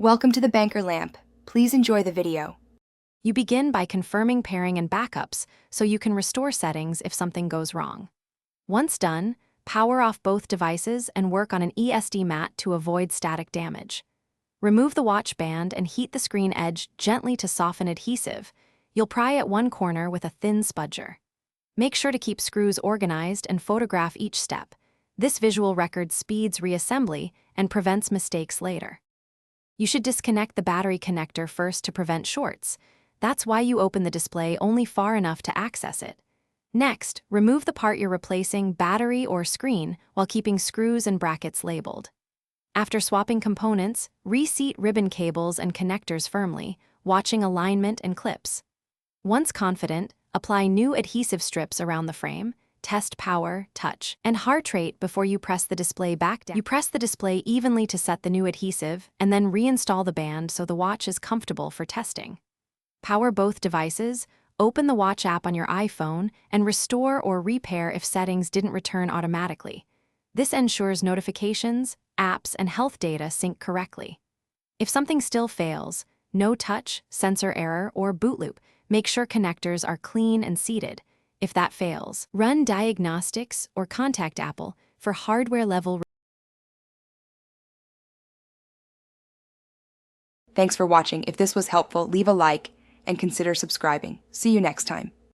Welcome to the Banker Lamp. Please enjoy the video. You begin by confirming pairing and backups so you can restore settings if something goes wrong. Once done, power off both devices and work on an ESD mat to avoid static damage. Remove the watch band and heat the screen edge gently to soften adhesive. You'll pry at one corner with a thin spudger. Make sure to keep screws organized and photograph each step. This visual record speeds reassembly and prevents mistakes later. You should disconnect the battery connector first to prevent shorts. That's why you open the display only far enough to access it. Next, remove the part you're replacing, battery or screen, while keeping screws and brackets labeled. After swapping components, reseat ribbon cables and connectors firmly, watching alignment and clips. Once confident, apply new adhesive strips around the frame. Test power, touch, and heart rate before you press the display back down. You press the display evenly to set the new adhesive, and then reinstall the band so the watch is comfortable for testing. Power both devices, open the watch app on your iPhone, and restore or repair if settings didn't return automatically. This ensures notifications, apps, and health data sync correctly. If something still fails, no touch, sensor error, or boot loop, make sure connectors are clean and seated. If that fails, run diagnostics or contact Apple for hardware-level. Thanks for watching. If this was helpful, leave a like and consider subscribing. See you next time.